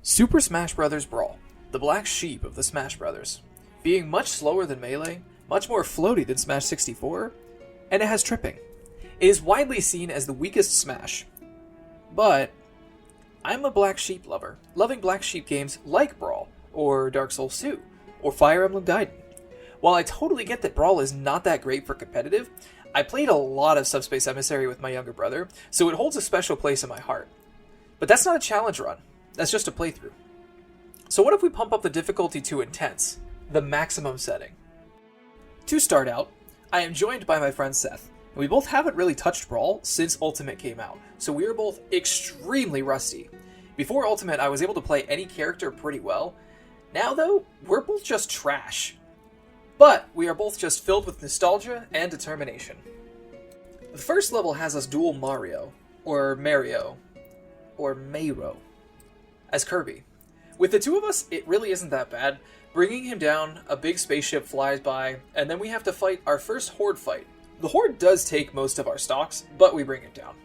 Super Smash Brothers Brawl, the black sheep of the Smash Brothers. Being much slower than Melee, much more floaty than Smash 64, and it has tripping. It is widely seen as the weakest Smash. But I'm a black sheep lover, loving black sheep games like Brawl, or Dark Souls 2, or Fire Emblem Gaiden. While I totally get that Brawl is not that great for competitive, I played a lot of Subspace Emissary with my younger brother, so it holds a special place in my heart. But that's not a challenge run, that's just a playthrough. So what if we pump up the difficulty to Intense, the maximum setting? To start out, I am joined by my friend Seth, and we both haven't really touched Brawl since Ultimate came out, so we are both extremely rusty. Before Ultimate, I was able to play any character pretty well. Now though, we're both just trash. But we are both just filled with nostalgia and determination. The first level has us duel Mario, or Mario, or Mayro, as Kirby. With the two of us, it really isn't that bad. Bringing him down, a big spaceship flies by, and then we have to fight our first horde fight. The horde does take most of our stocks, but we bring it down.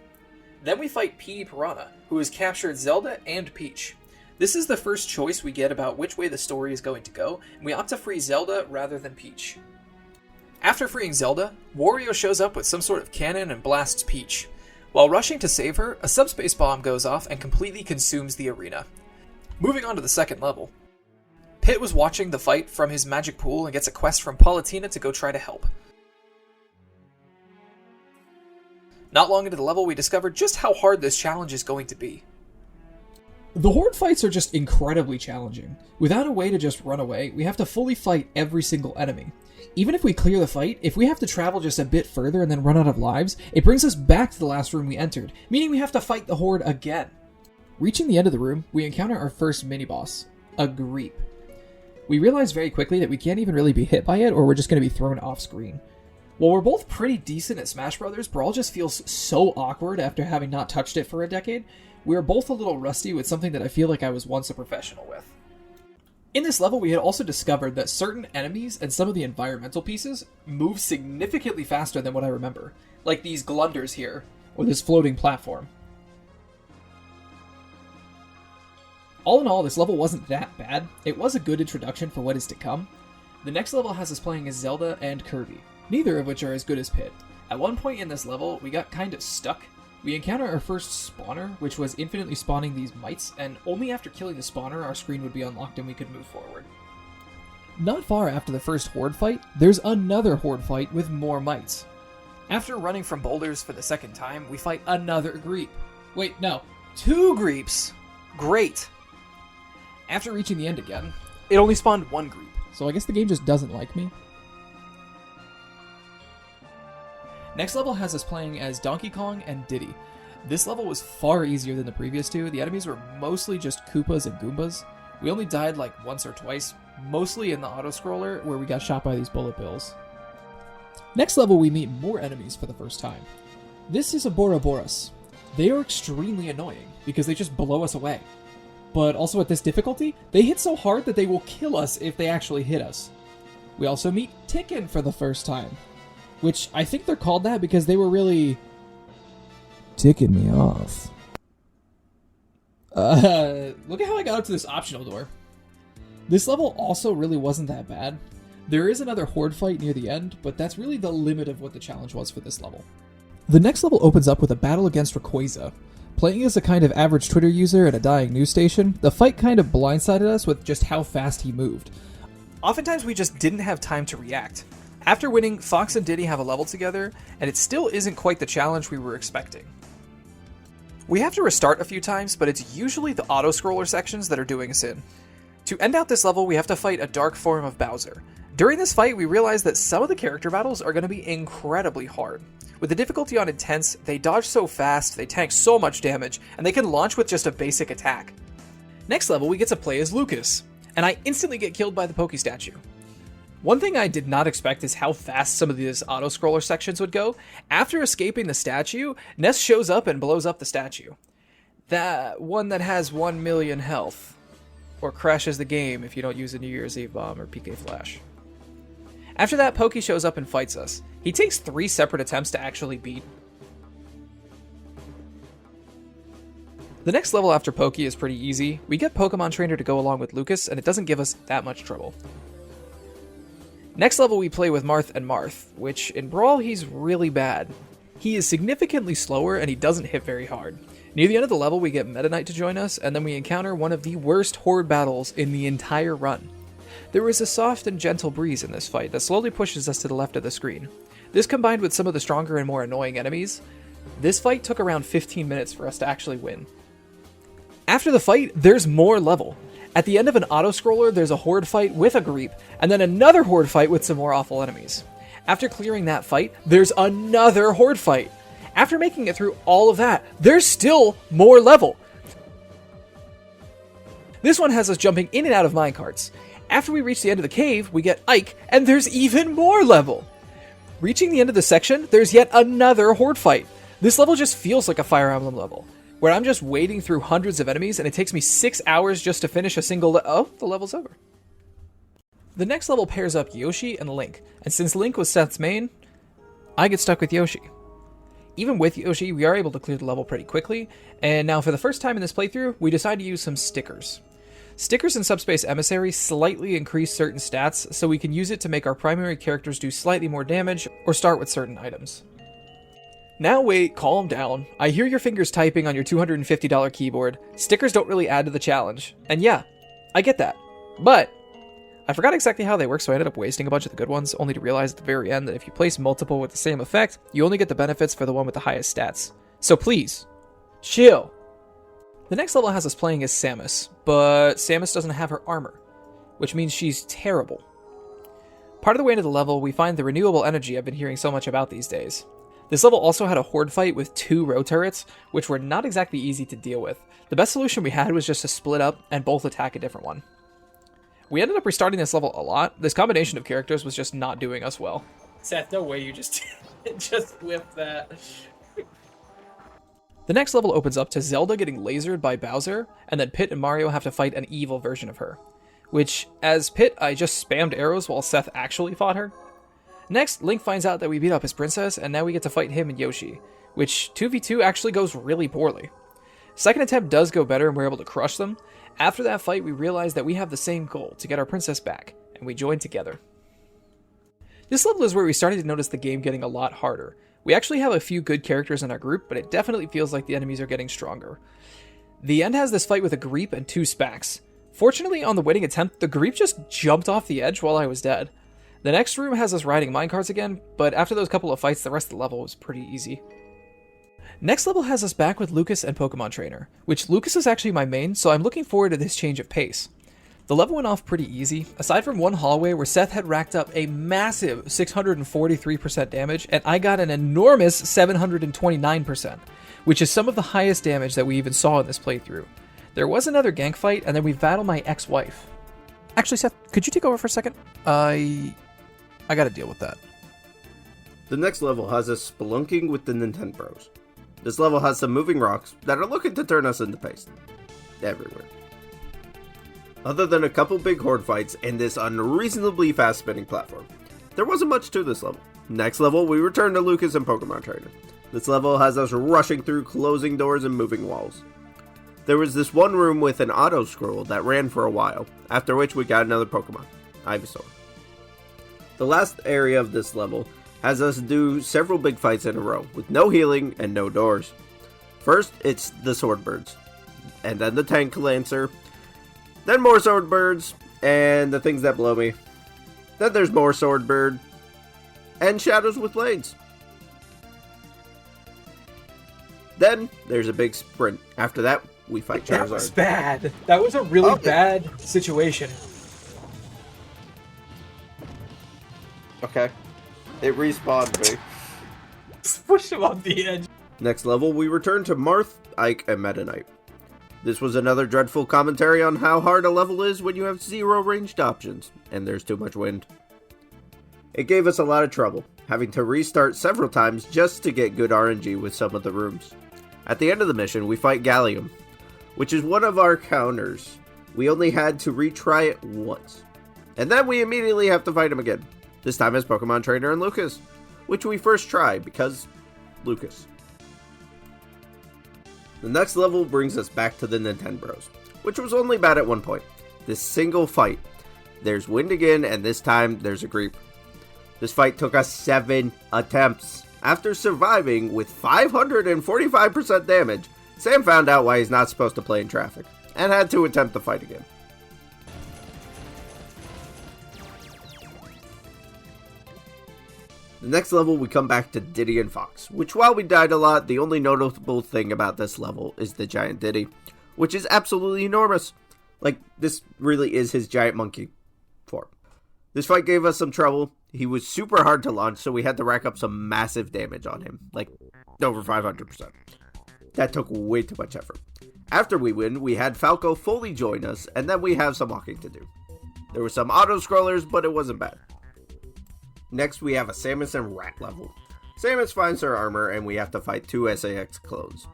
Then we fight Petey Piranha, who has captured Zelda and Peach. This is the first choice we get about which way the story is going to go, and we opt to free Zelda rather than Peach. After freeing Zelda, Wario shows up with some sort of cannon and blasts Peach. While rushing to save her, a subspace bomb goes off and completely consumes the arena. Moving on to the second level. Pit was watching the fight from his magic pool and gets a quest from Palutena to go try to help. Not long into the level, we discovered just how hard this challenge is going to be. The horde fights are just incredibly challenging. Without a way to just run away, we have to fully fight every single enemy. Even if we clear the fight, if we have to travel just a bit further and then run out of lives, it brings us back to the last room we entered, meaning we have to fight the horde again. Reaching the end of the room, we encounter our first mini-boss, a Greep. We realize very quickly that we can't even really be hit by it, or we're just going to be thrown off screen. While we're both pretty decent at Smash Brothers, Brawl just feels so awkward after having not touched it for a decade. We are both a little rusty with something that I feel like I was once a professional with. In this level, we had also discovered that certain enemies and some of the environmental pieces move significantly faster than what I remember, like these glunders here, or this floating platform. All in all, this level wasn't that bad. It was a good introduction for what is to come. The next level has us playing as Zelda and Kirby, neither of which are as good as Pit. At one point in this level, we got kind of stuck. We encounter our first spawner, which was infinitely spawning these mites, and only after killing the spawner our screen would be unlocked and we could move forward. Not far after the first horde fight, there's another horde fight with more mites. After running from boulders for the second time, we fight another Greep. Wait, no, 2 Greeps. Great. After reaching the end again, it only spawned 1 Greep. So I guess the game just doesn't like me. Next level has us playing as Donkey Kong and Diddy. This level was far easier than the previous two. The enemies were mostly just Koopas and Goombas. We only died like once or twice, mostly in the auto-scroller where we got shot by these bullet bills. Next level we meet more enemies for the first time. This is a Boroboros. They are extremely annoying because they just blow us away. But also at this difficulty, they hit so hard that they will kill us if they actually hit us. We also meet Ticken for the first time, which I think they're called that because they were really ticking me off. Look at how I got up to this optional door. This level also really wasn't that bad. There is another horde fight near the end, but that's really the limit of what the challenge was for this level. The next level opens up with a battle against Rayquaza. Playing as a kind of average Twitter user at a dying news station, the fight kind of blindsided us with just how fast he moved. Oftentimes we just didn't have time to react. After winning, Fox and Diddy have a level together, and it still isn't quite the challenge we were expecting. We have to restart a few times, but it's usually the auto-scroller sections that are doing us in. To end out this level, we have to fight a dark form of Bowser. During this fight, we realize that some of the character battles are going to be incredibly hard. With the difficulty on Intense, they dodge so fast, they tank so much damage, and they can launch with just a basic attack. Next level, we get to play as Lucas, and I instantly get killed by the Poke Statue. One thing I did not expect is how fast some of these auto-scroller sections would go. After escaping the statue, Ness shows up and blows up the statue. That one that has 1 million health. Or crashes the game if you don't use a New Year's Eve bomb or PK Flash. After that, Pokey shows up and fights us. He takes 3 separate attempts to actually beat. The next level after Pokey is pretty easy. We get Pokemon Trainer to go along with Lucas, and it doesn't give us that much trouble. Next level we play with Marth and Marth, which in Brawl he's really bad. He is significantly slower and he doesn't hit very hard. Near the end of the level we get Meta Knight to join us, and then we encounter one of the worst horde battles in the entire run. There is a soft and gentle breeze in this fight that slowly pushes us to the left of the screen. This combined with some of the stronger and more annoying enemies, this fight took around 15 minutes for us to actually win. After the fight, there's more level. At the end of an auto-scroller, there's a horde fight with a Greep, and then another horde fight with some more awful enemies. After clearing that fight, there's another horde fight. After making it through all of that, there's still more level. This one has us jumping in and out of minecarts. After we reach the end of the cave, we get Ike, and there's even more level. Reaching the end of the section, there's yet another horde fight. This level just feels like a Fire Emblem level, where I'm just wading through hundreds of enemies and it takes me 6 hours just to finish a single oh, the level's over. The next level pairs up Yoshi and Link, and since Link was Seth's main, I get stuck with Yoshi. Even with Yoshi, we are able to clear the level pretty quickly, and now for the first time in this playthrough, we decide to use some stickers. Stickers in Subspace Emissary slightly increase certain stats, so we can use it to make our primary characters do slightly more damage, or start with certain items. Now wait, calm down. I hear your fingers typing on your $250 keyboard. Stickers don't really add to the challenge. And yeah, I get that. But I forgot exactly how they work, so I ended up wasting a bunch of the good ones, only to realize at the very end that if you place multiple with the same effect, you only get the benefits for the one with the highest stats. So please, chill. The next level has us playing as Samus, but Samus doesn't have her armor, which means she's terrible. Part of the way into the level, we find the renewable energy I've been hearing so much about these days. This level also had a horde fight with 2 row turrets, which were not exactly easy to deal with. The best solution we had was just to split up and both attack a different one. We ended up restarting this level a lot. This combination of characters was just not doing us well. Seth, no way you just whipped that. The next level opens up to Zelda getting lasered by Bowser, and then Pit and Mario have to fight an evil version of her. Which, as Pit, I just spammed arrows while Seth actually fought her. Next, Link finds out that we beat up his princess, and now we get to fight him and Yoshi, which 2v2 actually goes really poorly. Second attempt does go better and we're able to crush them. After that fight, we realize that we have the same goal, to get our princess back, and we join together. This level is where we started to notice the game getting a lot harder. We actually have a few good characters in our group, but it definitely feels like the enemies are getting stronger. The end has this fight with a Greep and 2 Spacs. Fortunately, on the winning attempt, the Greep just jumped off the edge while I was dead. The next room has us riding minecarts again, but after those couple of fights, the rest of the level was pretty easy. Next level has us back with Lucas and Pokemon Trainer, which Lucas is actually my main, so I'm looking forward to this change of pace. The level went off pretty easy, aside from one hallway where Seth had racked up a massive 643% damage, and I got an enormous 729%, which is some of the highest damage that we even saw in this playthrough. There was another gank fight, and then we battled my ex-wife. Actually, Seth, could you take over for a second? I gotta deal with that. The next level has us spelunking with the Nintendos. This level has some moving rocks that are looking to turn us into paste. Everywhere. Other than a couple big horde fights and this unreasonably fast spinning platform, there wasn't much to this level. Next level, we return to Lucas and Pokemon Trainer. This level has us rushing through closing doors and moving walls. There was this one room with an auto scroll that ran for a while, after which we got another Pokemon, Ivysaur. The last area of this level has us do several big fights in a row, with no healing and no doors. First, it's the Swordbirds, and then the Tank Lancer, then more Swordbirds, and the things that blow me. Then there's more Swordbird, and Shadows with Blades. Then there's a big sprint. After that, we fight Charizard. That was bad. That was a really bad situation. Okay. It respawned me. Just push him off the edge. Next level, we return to Marth, Ike, and Meta Knight. This was another dreadful commentary on how hard a level is when you have 0 ranged options, and there's too much wind. It gave us a lot of trouble, having to restart several times just to get good RNG with some of the rooms. At the end of the mission, we fight Gallium, which is one of our counters. We only had to retry it once. And then we immediately have to fight him again. This time as Pokemon Trainer and Lucas, which we first try because Lucas. The next level brings us back to the Nintendo Bros, which was only bad at one point. This single fight. There's wind again, and this time there's a creep. This fight took us 7 attempts. After surviving with 545% damage, Sam found out why he's not supposed to play in traffic, and had to attempt the fight again. The next level we come back to Diddy and Fox, which while we died a lot, the only notable thing about this level is the giant Diddy, which is absolutely enormous. Like, this really is his giant monkey form. This fight gave us some trouble. He was super hard to launch, so we had to rack up some massive damage on him, like over 500%. That took way too much effort. After we win, we had Falco fully join us, and then we have some walking to do. There were some auto-scrollers, but it wasn't bad. Next, we have a Samus and Rat level. Samus finds her armor, and we have to fight 2 SAX clones.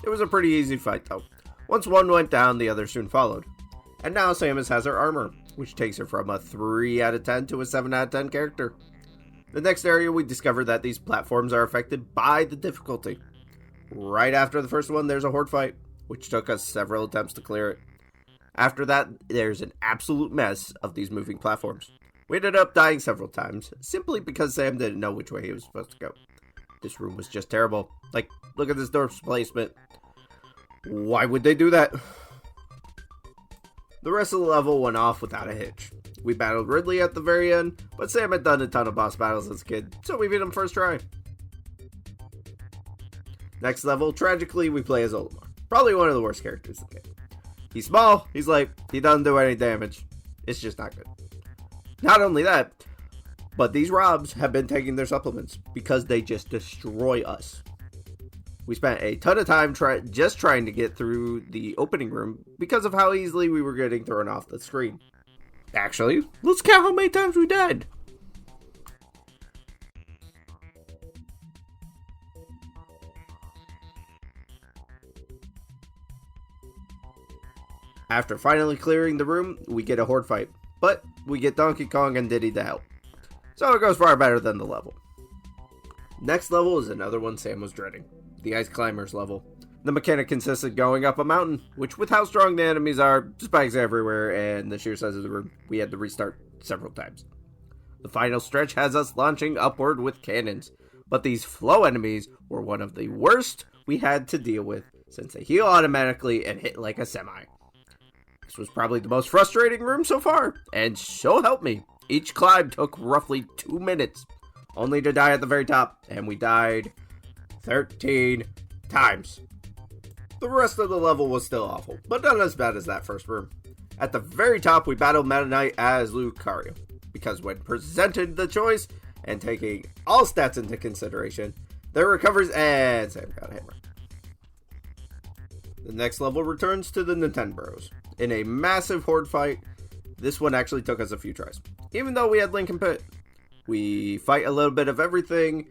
It was a pretty easy fight, though. Once one went down, the other soon followed. And now Samus has her armor, which takes her from a 3 out of 10 to a 7 out of 10 character. The next area, we discover that these platforms are affected by the difficulty. Right after the first one, there's a horde fight, which took us several attempts to clear it. After that, there's an absolute mess of these moving platforms. We ended up dying several times, simply because Sam didn't know which way he was supposed to go. This room was just terrible. Like, look at this door placement. Why would they do that? The rest of the level went off without a hitch. We battled Ridley at the very end, but Sam had done a ton of boss battles as a kid, so we beat him first try. Next level, tragically, we play as Olimar. Probably one of the worst characters in the game. He's small, he's light, he doesn't do any damage. It's just not good. Not only that, but these Robs have been taking their supplements because they just destroy us. We spent a ton of time just trying to get through the opening room because of how easily we were getting thrown off the screen. Actually, let's count how many times we died. After finally clearing the room, we get a horde fight, but we get Donkey Kong and Diddy to help. So it goes far better than the level. Next level is another one Sam was dreading, the Ice Climbers level. The mechanic consists of going up a mountain, which with how strong the enemies are, spikes everywhere, and the sheer size of the room, we had to restart several times. The final stretch has us launching upward with cannons, but these flow enemies were one of the worst we had to deal with, since they heal automatically and hit like a semi. This was probably the most frustrating room so far, and so help me, each climb took roughly 2 minutes, only to die at the very top, and we died 13 times. The rest of the level was still awful, but not as bad as that first room. At the very top, we battled Meta Knight as Lucario, because when presented the choice, and taking all stats into consideration, there recovers and Sam got a hammer. The next level returns to the Nintendo Bros. In a massive horde fight, this one actually took us a few tries, even though we had Link and Pit. We fight a little bit of everything,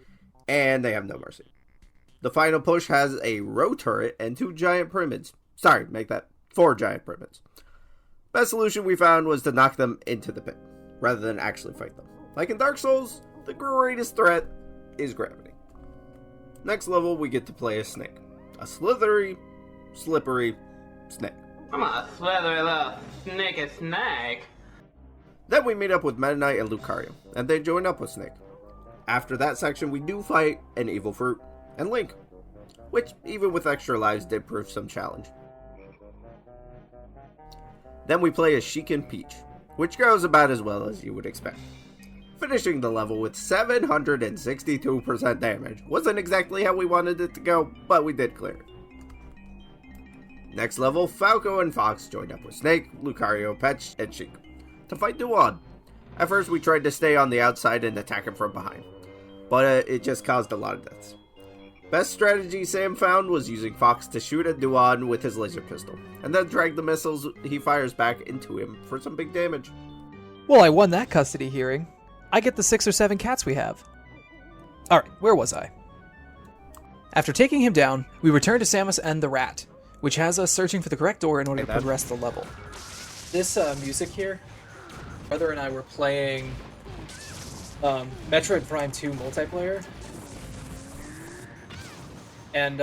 and they have no mercy. The final push has a row turret and 2 giant pyramids. Sorry, make that 4 giant pyramids. Best solution we found was to knock them into the pit, rather than actually fight them. Like in Dark Souls, the greatest threat is gravity. Next level, we get to play as Snake. A slippery snake. I'm a slithery little sneaky snake. Then we meet up with Meta Knight and Lucario, and they join up with Snake. After that section, we do fight an Evil Fruit and Link, which, even with extra lives, did prove some challenge. Then we play as Sheik and Peach, which goes about as well as you would expect. Finishing the level with 762% damage wasn't exactly how we wanted it to go, but we did clear it. Next level, Falco and Fox joined up with Snake, Lucario, Peach, and Sheik to fight Duan. At first we tried to stay on the outside and attack him from behind, but it just caused a lot of deaths. Best strategy Sam found was using Fox to shoot at Duan with his laser pistol, and then drag the missiles he fires back into him for some big damage. Well, I won that custody hearing. I get the 6 or 7 cats we have. Alright, where was I? After taking him down, we return to Samus and the Rat, which has us searching for the correct door in order to progress the level. This music here, brother and I were playing Metroid Prime 2 multiplayer, and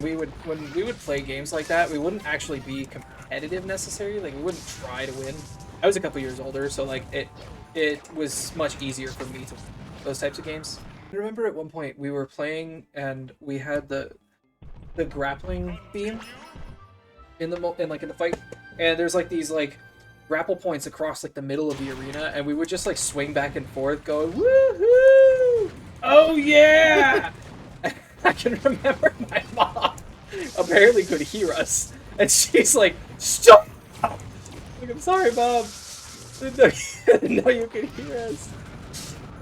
when we would play games like that, we wouldn't actually be competitive necessarily. Like, we wouldn't try to win. I was a couple years older, so like it was much easier for me to win those types of games. I remember at one point we were playing and we had the grappling beam in the fight, and there's like these like grapple points across like the middle of the arena, and we would just like swing back and forth going woohoo! Oh yeah! I can remember my mom apparently could hear us, and she's like, "Stop!" Like, I'm sorry, Mom. I didn't know you could hear us.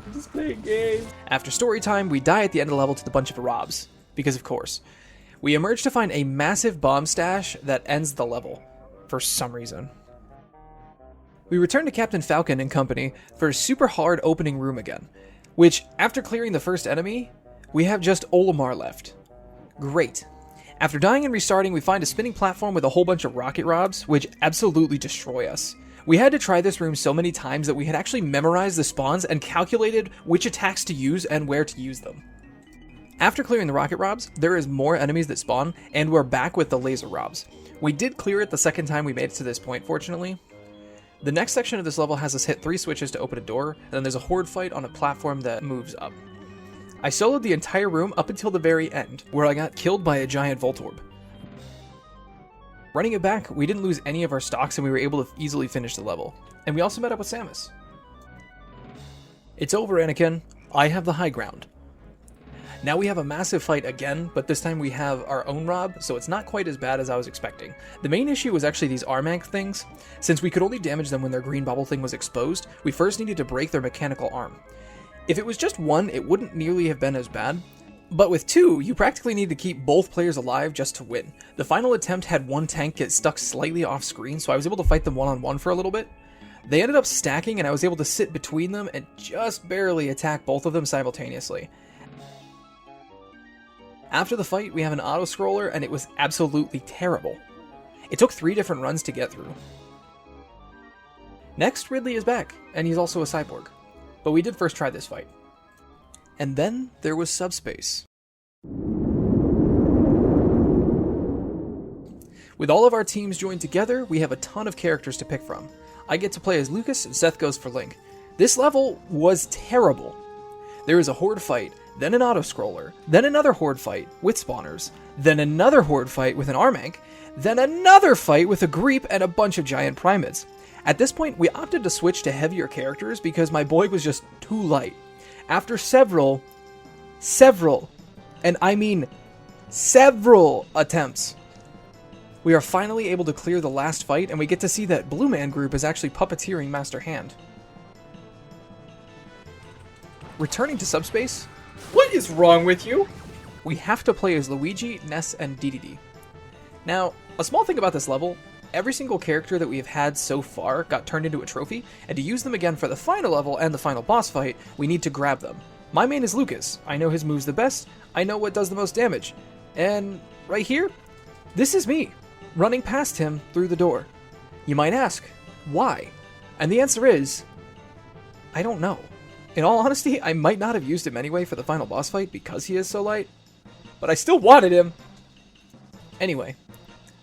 I'm just playing games. After story time, we die at the end of the level to the bunch of robs, because of course. We emerge to find a massive bomb stash that ends the level, for some reason. We return to Captain Falcon and company for a super hard opening room again, which, after clearing the first enemy, we have just Olimar left. Great. After dying and restarting, we find a spinning platform with a whole bunch of rocket robs, which absolutely destroy us. We had to try this room so many times that we had actually memorized the spawns and calculated which attacks to use and where to use them. After clearing the rocket robs, there is more enemies that spawn, and we're back with the laser robs. We did clear it the second time we made it to this point, fortunately. The next section of this level has us hit 3 switches to open a door, and then there's a horde fight on a platform that moves up. I soloed the entire room up until the very end, where I got killed by a giant Voltorb. Running it back, we didn't lose any of our stocks and we were able to easily finish the level. And we also met up with Samus. It's over, Anakin. I have the high ground. Now we have a massive fight again, but this time we have our own Rob, so it's not quite as bad as I was expecting. The main issue was actually these Armank things. Since we could only damage them when their green bubble thing was exposed, we first needed to break their mechanical arm. If it was just one, it wouldn't nearly have been as bad. But with two, you practically need to keep both players alive just to win. The final attempt had one tank get stuck slightly off screen, so I was able to fight them one-on-one for a little bit. They ended up stacking and I was able to sit between them and just barely attack both of them simultaneously. After the fight, we have an auto-scroller, and it was absolutely terrible. It took 3 different runs to get through. Next, Ridley is back, and he's also a cyborg. But we did first try this fight. And then there was Subspace. With all of our teams joined together, we have a ton of characters to pick from. I get to play as Lucas, and Seth goes for Link. This level was terrible. There is a horde fight, then an auto-scroller, then another horde fight with spawners, then another horde fight with an Armank, then another fight with a Greep and a bunch of giant primates. At this point, we opted to switch to heavier characters because my boy was just too light. After several, and I mean several attempts, we are finally able to clear the last fight, and we get to see that Blue Man Group is actually puppeteering Master Hand. Returning to Subspace, what is wrong with you? We have to play as Luigi, Ness, and DDD. Now, a small thing about this level, every single character that we have had so far got turned into a trophy, and to use them again for the final level and the final boss fight, we need to grab them. My main is Lucas. I know his moves the best, I know what does the most damage, and right here, this is me, running past him through the door. You might ask, why? And the answer is, I don't know. In all honesty, I might not have used him anyway for the final boss fight because he is so light, but I still wanted him. Anyway,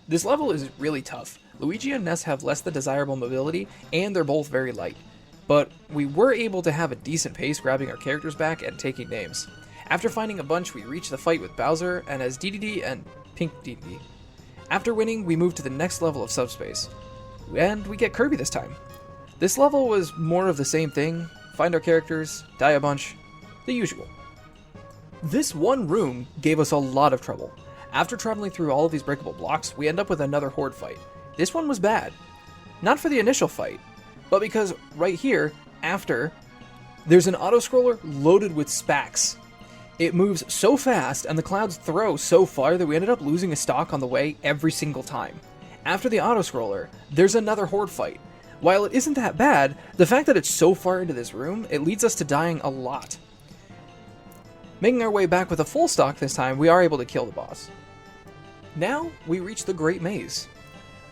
this level is really tough. Luigi and Ness have less than desirable mobility, and they're both very light. But we were able to have a decent pace grabbing our characters back and taking names. After finding a bunch, we reach the fight with Bowser and as DDD and Pink DDD. After winning, we move to the next level of Subspace. And we get Kirby this time. This level was more of the same thing. Find our characters, die a bunch, the usual. This one room gave us a lot of trouble. After traveling through all of these breakable blocks, we end up with another horde fight. This one was bad. Not for the initial fight, but because right here, after, there's an auto-scroller loaded with Spax. It moves so fast and the clouds throw so far that we ended up losing a stock on the way every single time. After the auto-scroller, there's another horde fight. While it isn't that bad, the fact that it's so far into this room, it leads us to dying a lot. Making our way back with a full stock this time, we are able to kill the boss. Now, we reach the Great Maze.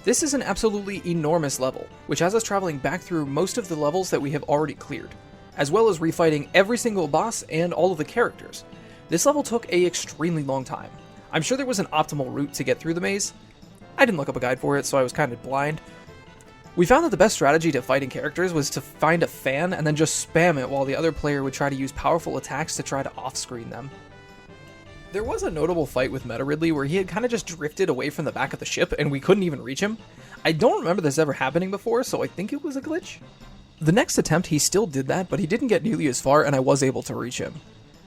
This is an absolutely enormous level, which has us traveling back through most of the levels that we have already cleared, as well as refighting every single boss and all of the characters. This level took an extremely long time. I'm sure there was an optimal route to get through the maze. I didn't look up a guide for it, so I was kind of blind. We found that the best strategy to fighting characters was to find a fan and then just spam it while the other player would try to use powerful attacks to try to off-screen them. There was a notable fight with Meta Ridley where he had kind of just drifted away from the back of the ship and we couldn't even reach him. I don't remember this ever happening before, so I think it was a glitch. The next attempt he still did that, but he didn't get nearly as far and I was able to reach him.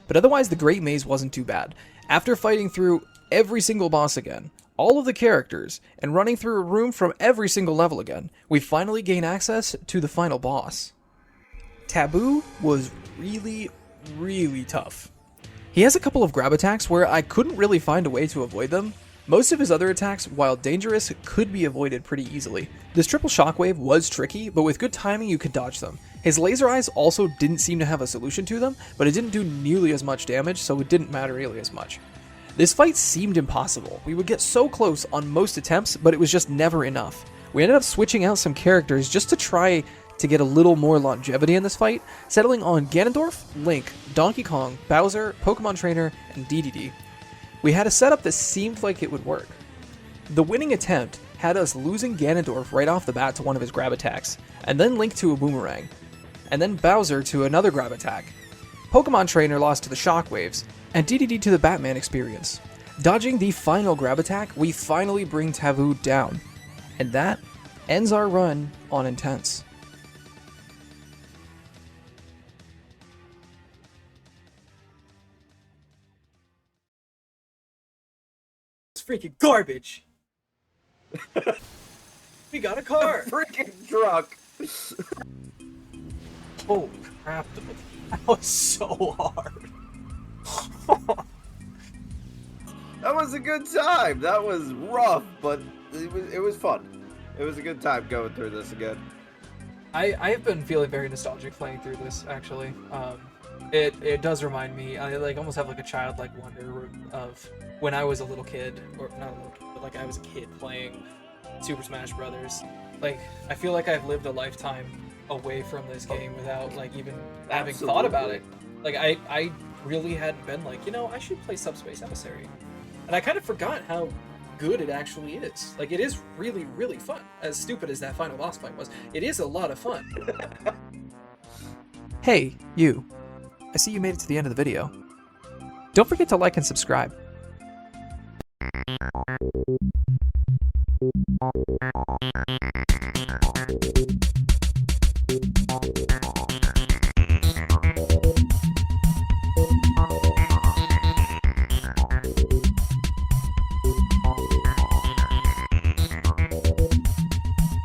But otherwise the Great Maze wasn't too bad. After fighting through every single boss again, all of the characters, and running through a room from every single level again, we finally gain access to the final boss. Taboo was really, really tough. He has a couple of grab attacks where I couldn't really find a way to avoid them. Most of his other attacks, while dangerous, could be avoided pretty easily. This triple shockwave was tricky, but with good timing you could dodge them. His laser eyes also didn't seem to have a solution to them, but it didn't do nearly as much damage, so it didn't matter nearly as much. This fight seemed impossible. We would get so close on most attempts, but it was just never enough. We ended up switching out some characters just to try to get a little more longevity in this fight, settling on Ganondorf, Link, Donkey Kong, Bowser, Pokemon Trainer, and DDD. We had a setup that seemed like it would work. The winning attempt had us losing Ganondorf right off the bat to one of his grab attacks, and then Link to a boomerang, and then Bowser to another grab attack. Pokemon Trainer lost to the shockwaves, and DDD to the Batman experience. Dodging the final grab attack, we finally bring Taboo down, and that ends our run on Intense. It's freaking garbage! We got a car! Freaking truck! Holy crap, that was so hard. That was a good time. That was rough, but it was fun. It was a good time going through this again. I have been feeling very nostalgic playing through this, actually. It does remind me, I like almost have like a childlike wonder of when I was a little kid, or not a little kid, but like I was a kid playing Super Smash Brothers. Like, I feel like I've lived a lifetime away from this game without like even having thought about it. Like I really hadn't been like, you know, I should play Subspace Emissary. And I kind of forgot how good it actually is. Like, it is really, really fun. As stupid as that final boss fight was, it is a lot of fun. Hey, you. I see you made it to the end of the video. Don't forget to like and subscribe.